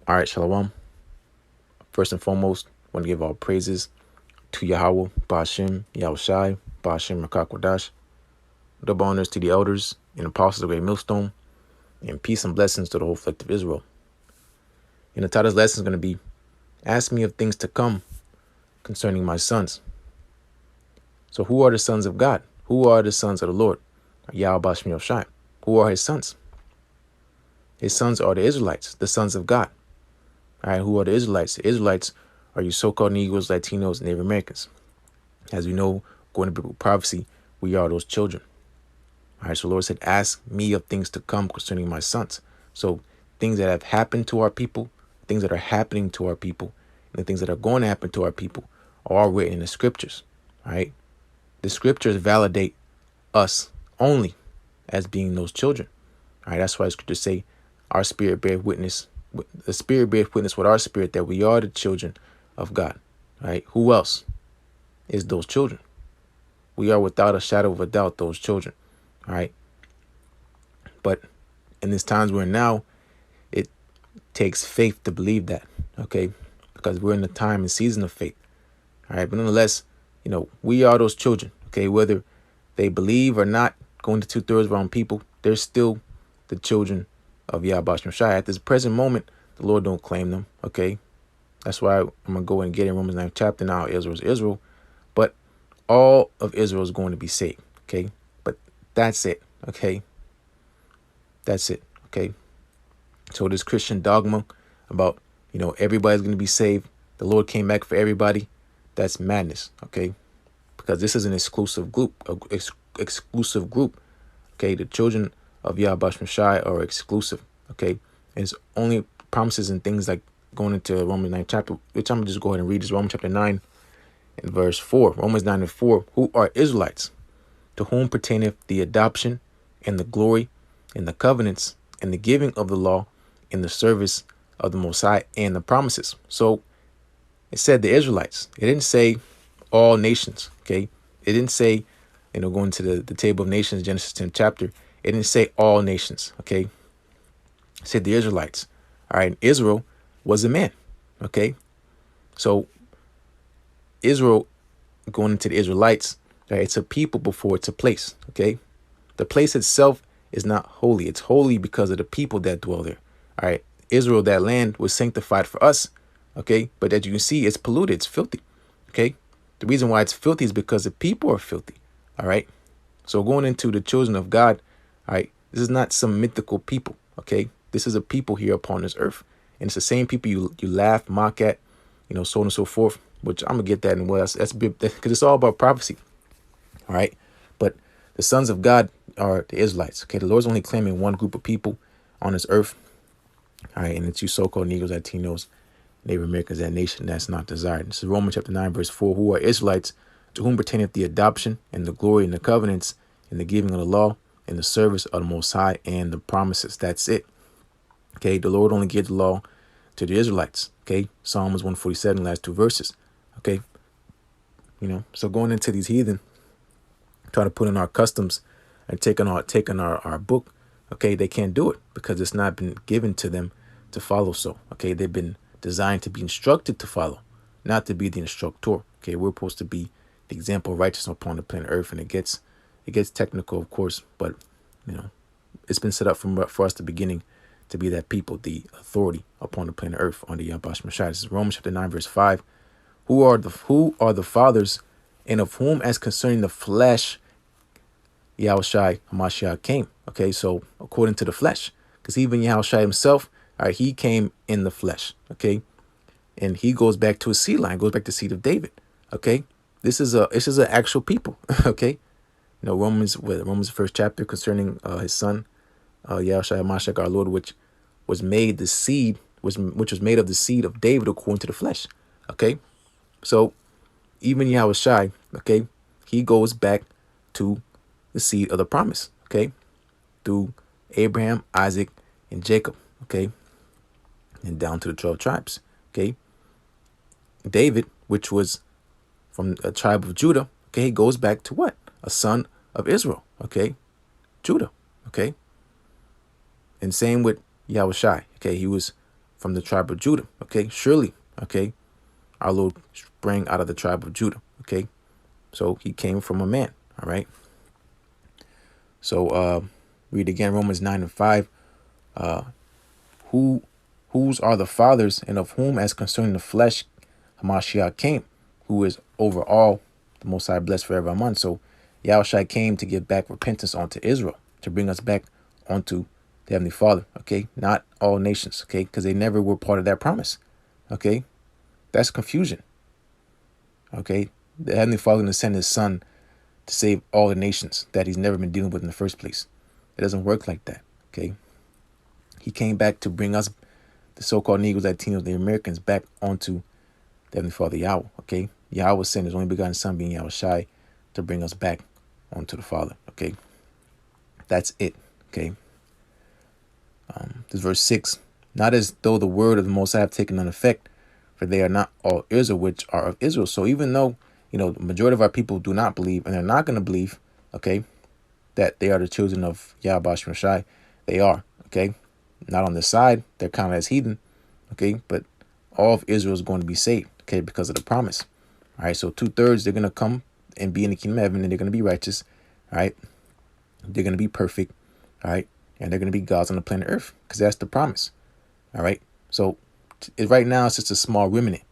All right, Shalom. First and foremost, I want to give all praises to Yahweh, Ba'ashem, Yahushai, Ba'ashem, Rakakwadash. Double honors to the elders and apostles of Great Millstone, and peace and blessings to the whole collective Israel. And the title's lesson is going to be, Ask me of things to come concerning my sons. So who are the sons of God? Who are the sons of the Lord? Yahweh, Ba'ashem, Yahushai. Who are his sons? His sons are the Israelites, the sons of God. All right, who are the Israelites? The Israelites are you so-called Negroes, Latinos, and Native Americans. As we know, according to biblical prophecy, we are those children. All right, so the Lord said, ask me of things to come concerning my sons. So things that have happened to our people, things that are happening to our people, and the things that are going to happen to our people are all written in the scriptures. All right, the scriptures validate us only as being those children. All right, that's why the scriptures say, our spirit bears witness. The spirit bears witness with our spirit that we are the children of God. All right, who else is those children? We are without a shadow of a doubt those children. All right. But in these times we're in now, it takes faith to believe that. Okay. Because we're in the time and season of faith. All right. But nonetheless, we are those children. Okay. Whether they believe or not, going to 2/3 of our own people, they're still the children of Yahweh Ba'ashem Shai. At this present moment, the Lord don't claim them. Okay. That's why I'm going to go and get in Romans 9 chapter now. Israel is Israel. But all of Israel is going to be saved. Okay. But that's it. Okay. That's it. Okay. So this Christian dogma about, everybody's going to be saved. The Lord came back for everybody. That's madness. Okay. Because this is an exclusive group, exclusive group. Okay. The children of Yahweh Ba'ashem Shai are exclusive. Okay. And it's only promises and things like going into Romans 9 chapter, which I'm going to just go ahead and read. This Romans chapter 9 and verse 4. Romans 9 and 4. Who are Israelites, to whom pertaineth the adoption and the glory and the covenants and the giving of the law and the service of the Most High and the promises. So it said the Israelites. It didn't say all nations. Okay. It didn't say, going to the table of nations, Genesis 10 chapter. It didn't say all nations. Okay. It said the Israelites. All right. Israel was a man. Okay. So Israel, going into the Israelites, right, it's a people before it's a place. Okay. The place itself is not holy. It's holy because of the people that dwell there. All right. Israel, that land, was sanctified for us. Okay. But as you can see, it's polluted. It's filthy. Okay. The reason why it's filthy is because the people are filthy. All right. So going into the children of God, all right, this is not some mythical people. Okay. This is a people here upon this earth. And it's the same people you laugh, mock at, so on and so forth, which I'm going to get that in well. That's because it's all about prophecy. All right. But the sons of God are the Israelites. Okay. The Lord's only claiming one group of people on this earth. All right. And it's you so-called Negroes, Latinos, Native Americans, that nation that's not desired. This is Romans chapter 9, verse 4. Who are Israelites, to whom pertaineth the adoption and the glory and the covenants and the giving of the law and the service of the Most High and the promises. That's it. Okay. The Lord only gave the law to the Israelites. Okay. Psalms 147, last two verses. Okay. So going into these heathen, try to put in our customs and taking our book. Okay. They can't do it because it's not been given to them to follow. So, okay. They've been designed to be instructed to follow, not to be the instructor. Okay. We're supposed to be the example of righteousness upon the planet earth. And it gets technical, of course, but it's been set up for us the beginning to be that people, the authority upon the planet earth on the Yahweh Ba'ashem Shai. This is Romans chapter 9, verse 5. Who are the fathers, and of whom as concerning the flesh Yahushai HaMashiach came? Okay, so according to the flesh, because even Yahushai himself, all right, he came in the flesh. Okay, and he goes back to a seed line, goes back to the seed of David. Okay, this is an actual people. Okay, Romans first chapter concerning his son Yahushua HaMashiach our Lord, which was made the seed, which was made of the seed of David according to the flesh. Okay, so even Yahushua, okay, he goes back to the seed of the promise. Okay, through Abraham, Isaac, and Jacob. Okay, and down to the 12 tribes. Okay, David, which was from a tribe of Judah. Okay, he goes back to what? A son of Israel. Okay, Judah. Okay. And same with Yahushai. Okay, he was from the tribe of Judah. Okay, surely, okay, our Lord sprang out of the tribe of Judah. Okay, so he came from a man. All right. So read again Romans 9:5. Whose are the fathers, and of whom, as concerning the flesh, Hamashiach came, who is over all, the Most High blessed forever. Amen. So Yahushua came to give back repentance unto Israel, to bring us back onto the Heavenly Father. Okay, not all nations. Okay, because they never were part of that promise. Okay, that's confusion. Okay, the Heavenly Father going to send His Son to save all the nations that He's never been dealing with in the first place. It doesn't work like that. Okay, He came back to bring us, the so-called Negroes, Latinos, the Americans, back onto the Heavenly Father Yahweh. Okay, Yahweh sent His only begotten Son, being Yahushai, to bring us back onto the Father. Okay, that's it. Okay, this verse 6. Not as though the word of the Most High have taken none effect, for they are not all Israel which are of Israel. So even though, the majority of our people do not believe, and they're not going to believe, okay, that they are the children of Yahweh Shai, they are, okay? Not on this side, they're counted as heathen, okay? But all of Israel is going to be saved, okay, because of the promise. All right, so 2/3, they're going to come and be in the kingdom of heaven, and they're going to be righteous, all right? They're going to be perfect, all right? And they're going to be gods on the planet Earth, because that's the promise, all right? So right now, it's just a small remnant,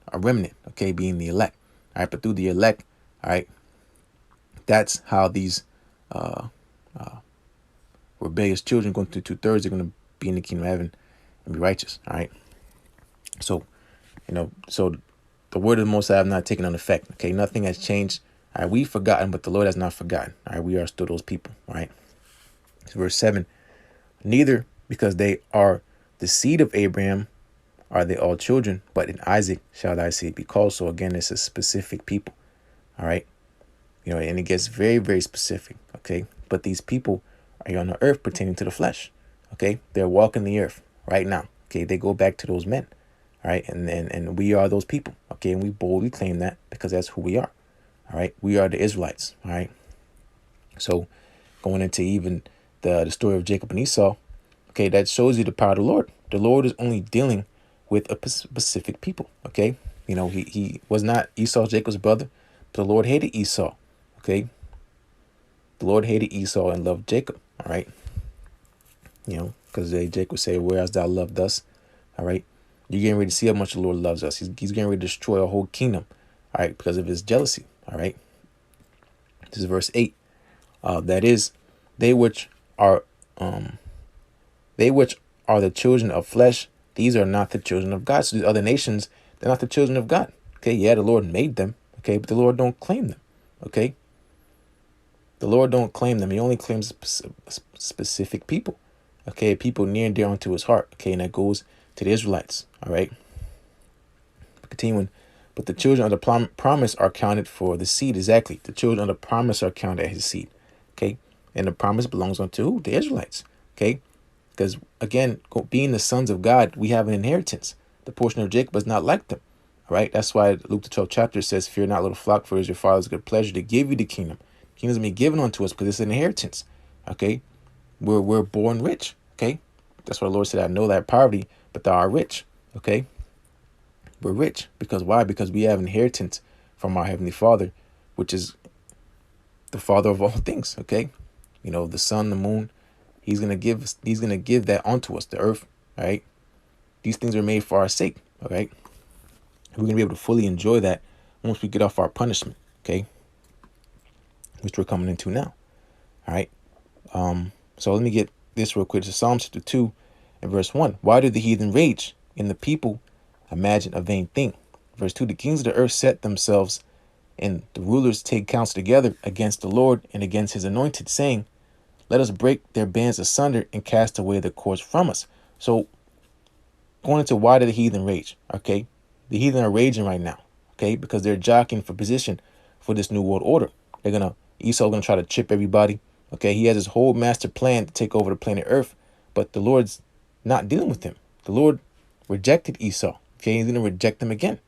okay, being the elect, all right? But through the elect, all right, that's how these rebellious children going through 2/3, they're going to be in the kingdom of heaven and be righteous, all right? So, so the word of the Most High have not taken on effect, okay? Nothing has changed, all right? We've forgotten, but the Lord has not forgotten, all right? We are still those people, all right? Verse 7, neither because they are the seed of Abraham are they all children, but in Isaac shall thy seed be called. So again, it's a specific people, all right? And it gets very, very specific, okay? But these people are on the earth pertaining to the flesh, okay? They're walking the earth right now, okay? They go back to those men, all right? And we are those people, okay? And we boldly claim that because that's who we are, all right? We are the Israelites, all right? So going into even the story of Jacob and Esau, okay, that shows you the power of the Lord. The Lord is only dealing with a specific people, okay? He was not Esau, Jacob's brother, but the Lord hated Esau, okay? The Lord hated Esau and loved Jacob, all right? Because Jacob said, whereas thou loved us, all right? You're getting ready to see how much the Lord loves us. He's getting ready to destroy a whole kingdom, all right, because of his jealousy, all right? This is verse 8. That is, they which are the children of flesh, these are not the children of God. So these other nations, they're not the children of God. Okay, yeah, the Lord made them, okay, but the Lord don't claim them, okay? The Lord don't claim them. He only claims specific people, okay, people near and dear unto his heart, okay, and that goes to the Israelites, all right? Continuing, but the children of the promise are counted for the seed, exactly. The children of the promise are counted as his seed, okay? And the promise belongs unto who? The Israelites, okay? Because, again, being the sons of God, we have an inheritance. The portion of Jacob is not like them. All right. That's why Luke the 12th chapter says, fear not, little flock, for it is your Father's good pleasure to give you the kingdom. The kingdom is being given unto us because it's an inheritance. Okay. We're born rich. Okay. That's why the Lord said, I know that poverty, but thou art rich. Okay. We're rich. Because why? Because we have inheritance from our Heavenly Father, which is the Father of all things. Okay. The sun, the moon. He's gonna give that unto us, the earth, all right? These things are made for our sake, all right? We're gonna be able to fully enjoy that once we get off our punishment, okay? Which we're coming into now, all right? So let me get this real quick. So Psalm 2 and verse 1. Why do the heathen rage and the people imagine a vain thing? Verse 2, the kings of the earth set themselves and the rulers take counsel together against the Lord and against his anointed, saying, let us break their bands asunder and cast away their cords from us. So going into why do the heathen rage? Okay. The heathen are raging right now. Okay. Because they're jockeying for position for this new world order. Esau's going to try to chip everybody. Okay. He has his whole master plan to take over the planet Earth, but the Lord's not dealing with him. The Lord rejected Esau. Okay. He's going to reject him again.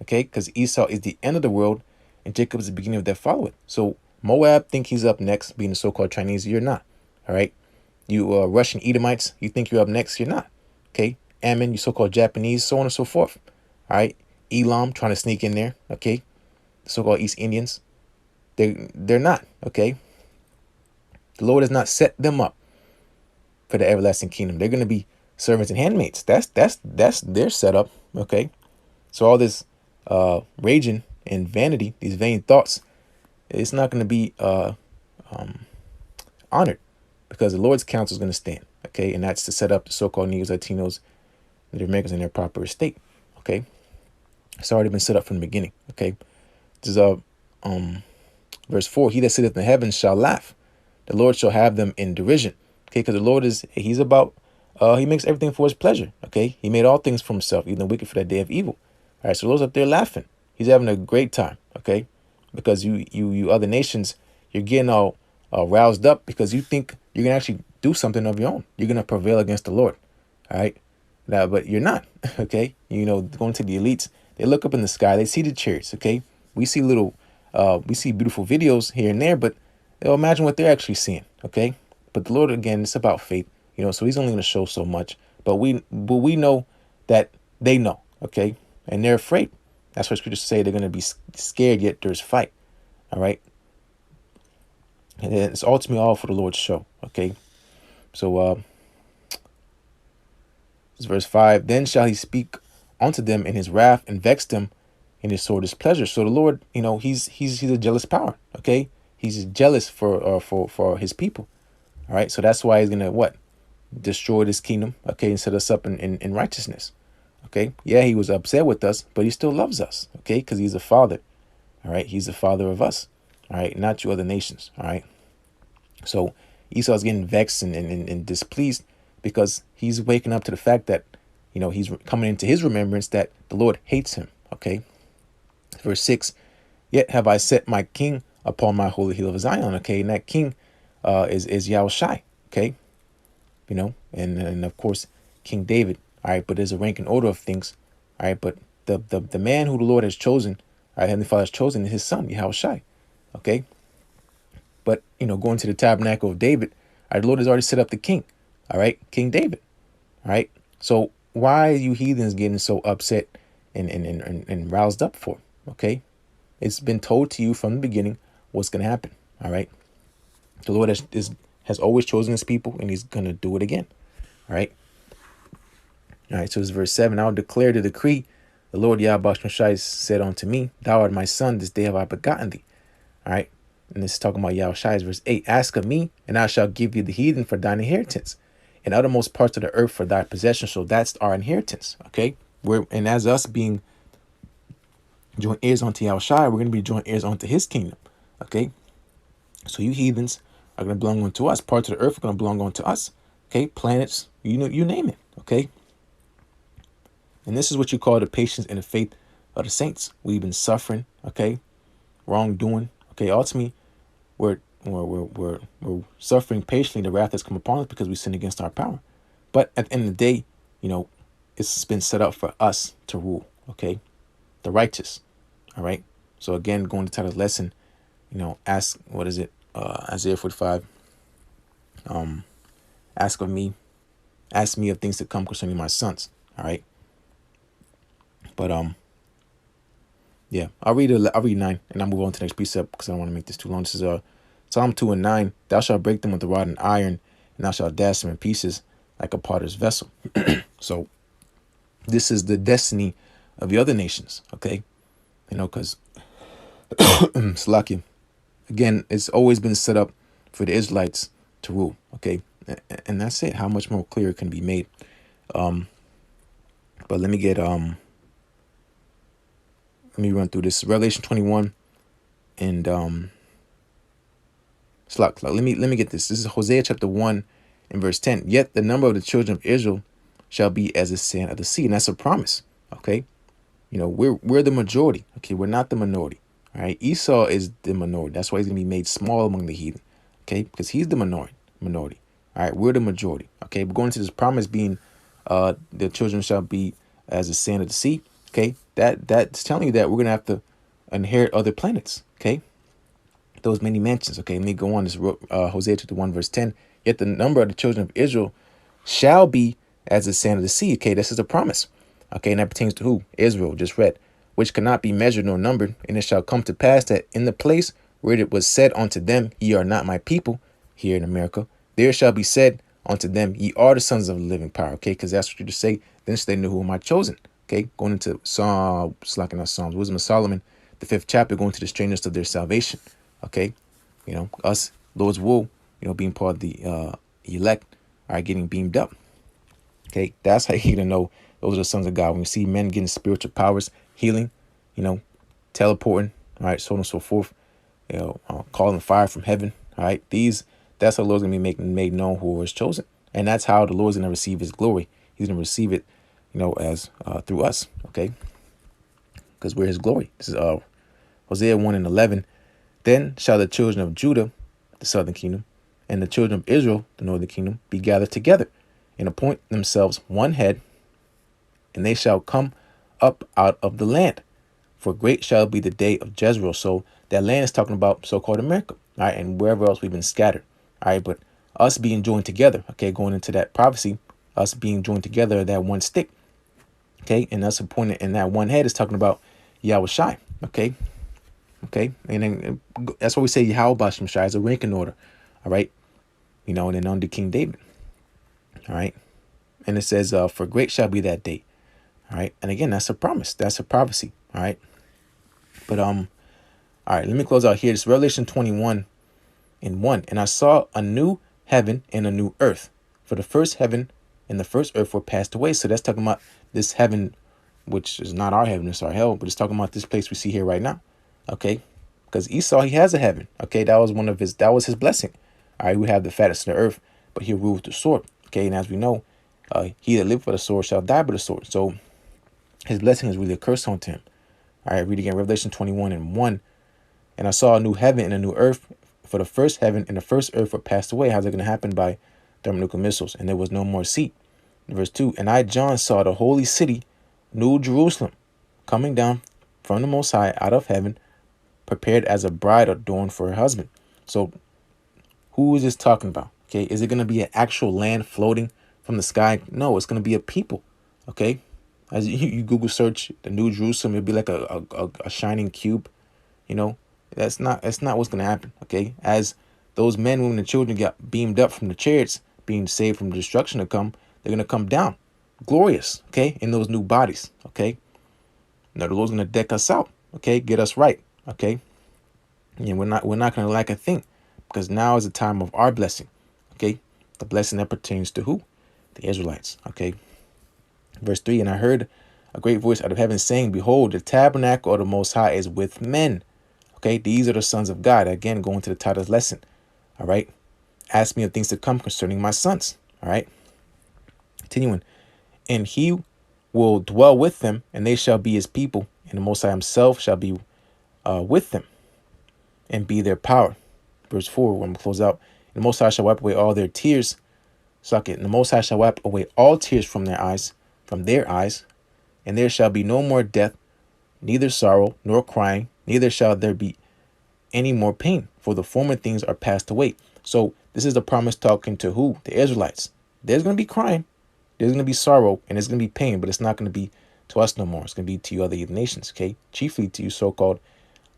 Okay. Because Esau is the end of the world and Jacob is the beginning of their following. So Moab think he's up next, being the so-called Chinese. You're not. All right. You Russian Edomites, you think you're up next. You're not. Okay. Ammon, you so-called Japanese, so on and so forth. All right. Elam trying to sneak in there. Okay. The so-called East Indians. They're not. Okay. The Lord has not set them up for the everlasting kingdom. They're going to be servants and handmaids. That's their setup. Okay. So all this raging and vanity, these vain thoughts, it's not going to be honored, because the Lord's counsel is going to stand. Okay. And that's to set up the so-called Negroes, Latinos, Native Americans in their proper estate. Okay. It's already been set up from the beginning. Okay. This is verse 4. He that sitteth in the heavens shall laugh. The Lord shall have them in derision. Okay. Because the Lord he's about, he makes everything for his pleasure. Okay. He made all things for himself, even the wicked for that day of evil. All right. So those up there laughing. He's having a great time. Okay. Because you other nations, you're getting all roused up because you think you're going to actually do something of your own. You're going to prevail against the Lord. All right. Now, but you're not. Okay. Going to the elites, they look up in the sky, they see the chariots. Okay. We see we see beautiful videos here and there, but they'll imagine what they're actually seeing. Okay. But the Lord, again, it's about faith, so he's only going to show so much, but we know that they know. Okay. And they're afraid. That's what scriptures say. They're going to be scared, yet there's fight. All right. And it's ultimately all for the Lord's show. Okay. So, verse 5, then shall he speak unto them in his wrath and vex them in his sore displeasure. So the Lord, he's a jealous power. Okay. He's jealous for his people. All right. So that's why he's going to destroy this kingdom. Okay. And set us up in righteousness. Okay. Yeah. He was upset with us, but he still loves us. Okay. Because he's a father. All right. He's the father of us. All right. Not you other nations. All right. So Esau's getting vexed and displeased because he's waking up to the fact that, he's coming into his remembrance that the Lord hates him. Okay. Verse 6, yet have I set my king upon my holy hill of Zion. Okay. And that king is Yahushai. Okay. And of course, King David. All right. But there's a rank and order of things. All right. But the man who the Lord has chosen, our Heavenly Father has chosen, is his son, Yahushai. Okay. But, going to the tabernacle of David, our Lord has already set up the king. All right. King David. All right. So why are you heathens getting so upset and roused up for? Okay. It's been told to you from the beginning what's going to happen. All right. The Lord has always chosen his people, and he's going to do it again. All right. All right. So it's verse 7. I'll declare the decree. The Lord Yahweh Shai said unto me, thou art my son. This day have I begotten thee. All right. And this is talking about Yahushai, verse 8. Ask of me, and I shall give you the heathen for thine inheritance, and uttermost parts of the earth for thy possession. So that's our inheritance. Okay. And as us being joint heirs unto Yahushai, we're going to be joint heirs unto his kingdom. Okay. So you heathens are going to belong unto us. Parts of the earth are going to belong unto us. Okay. Planets, you name it. Okay. And this is what you call the patience and the faith of the saints. We've been suffering. Okay. Wrongdoing. Okay. Ultimately, we're suffering patiently the wrath that's come upon us because we sin against our power. But at the end of the day, it's been set up for us to rule. Okay. The righteous. All right. So again, going to title of the lesson, ask, what is it? Isaiah 45. Ask me of things to come concerning my sons. All right. But, yeah, I'll read 9 and I'll move on to the next precept because I don't want to make this too long. This is Psalm 2 and 9. Thou shalt break them with the rod and iron, and thou shalt dash them in pieces like a potter's vessel. So this is the destiny of the other nations. Okay. Because Slakia, again, it's always been set up for the Israelites to rule. Okay. And that's it. How much more clear can be made? But let me get, let me run through this. Revelation 21 and, let me get this. This is Hosea chapter 1 and verse 10. Yet the number of the children of Israel shall be as the sand of the sea. And that's a promise. Okay. We're the majority. Okay. We're not the minority. All right. Esau is the minority. That's why he's going to be made small among the heathen. Okay. Because he's the minority. All right. We're the majority. Okay. But going to this promise being, the children shall be as the sand of the sea. Okay. That's telling you that we're going to have to inherit other planets. Okay. Those many mansions. Okay, let me go on. This Hosea chapter 1 verse 10. Yet the number of the children of Israel shall be as the sand of the sea. Okay, this is a promise. Okay, and that pertains to who? Israel, just read, which cannot be measured nor numbered. And it shall come to pass that in the place where it was said unto them, ye are not my people, here in America, there shall be said unto them, ye are the sons of the living power. Okay, because that's what you just say. Then they knew who am I chosen. Okay, going into Psalms, Wisdom of Solomon, the 5th chapter, going to the strangeness of their salvation. Okay, us, Lord's will, being part of the elect, are getting beamed up. Okay, that's how you know those are the sons of God. When you see men getting spiritual powers, healing, teleporting, all right, so on and so forth, calling fire from heaven, all right, that's how the Lord's gonna be made known who was chosen, and that's how the Lord's gonna receive His glory. He's gonna receive it, as through us, okay, because we're His glory. This is Hosea 1:11. Then shall the children of Judah, the southern kingdom, and the children of Israel, the northern kingdom, be gathered together, and appoint themselves one head, and they shall come up out of the land. For great shall be the day of Jezreel. So that land is talking about so-called America, all right, and wherever else we've been scattered, all right, but us being joined together, okay, going into that prophecy, us being joined together, that one stick, okay, and us appointed in that one head is talking about Yahweh Shai, okay, and then that's why we say Yahweh Bashem Shai is a ranking order, all right, and then under King David, all right, and it says, for great shall be that day, all right, and again, that's a promise, that's a prophecy, all right, but all right, let me close out here. It's Revelation 21:1. And I saw a new heaven and a new earth. For the first heaven and the first earth were passed away. So that's talking about this heaven, which is not our heaven, it's our hell, but it's talking about this place we see here right now. Okay. Because Esau, he has a heaven. Okay. That was his blessing. All right. We have the fattest of the earth, but he'll rule with the sword. Okay. And as we know, he that lived for the sword shall die by the sword. So his blessing is really a curse unto him. All right. Read again, Revelation 21:1. And I saw a new heaven and a new earth, for the first heaven and the first earth were passed away. How's it going to happen? By thermonuclear missiles. And there was no more sea. Verse 2, and I, John, saw the holy city, New Jerusalem, coming down from the Most High out of heaven, prepared as a bride adorned for her husband. So who is this talking about? Okay, is it going to be an actual land floating from the sky? No, it's going to be a people. Okay, as you Google search the New Jerusalem, it'll be like a shining cube. That's not what's going to happen. Okay, as those men, women, and children got beamed up from the chariots, being saved from destruction to come, they're going to come down glorious, okay, in those new bodies. Okay, now the Lord's going to deck us out, okay, get us right, okay, and we're not going to lack a thing, because now is the time of our blessing. Okay, the blessing that pertains to who? The Israelites. Okay, verse 3, and I heard a great voice out of heaven saying, behold, the tabernacle of the Most High is with men. Okay, these are the sons of God. Again, going to the title's lesson. All right. Ask me of things to come concerning my sons. All right. Continuing. And he will dwell with them, and they shall be his people. And the Most High himself shall be with them and be their power. Verse 4, when we close out. And the Most High shall wipe away all their tears. Suck it. And the Most High shall wipe away all tears from their eyes. And there shall be no more death, neither sorrow nor crying, neither shall there be any more pain, for the former things are passed away. So this is the promise talking to who? The Israelites. There's going to be crying, there's going to be sorrow, and there's going to be pain, but it's not going to be to us no more. It's going to be to you other heathen nations, okay? Chiefly to you so-called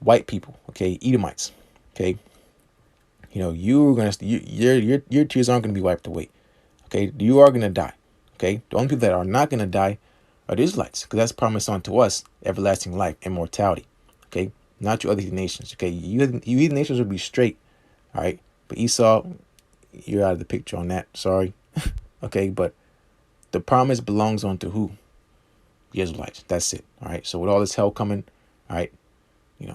white people, okay? Edomites, okay? You're going to, your tears aren't going to be wiped away, okay? You are going to die, okay? The only people that are not going to die are the Israelites, because that's promised unto us everlasting life, immortality. Okay, not you other nations. Okay, you heathen nations will be straight. All right, but Esau, you're out of the picture on that. Sorry. Okay, but the promise belongs unto who? The Israelites. That's it. All right. So with all this hell coming, all right, this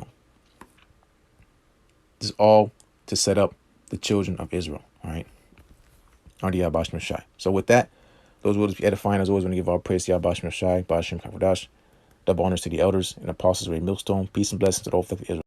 is all to set up the children of Israel. All right, under Yahweh Bashem Shai. So with that, those words be edifying. As always, want to give all praise to Yahweh Bashem Shai, Bashem Kakodash. Double honors to the elders and apostles of a millstone. Peace and blessings to the whole of Israel.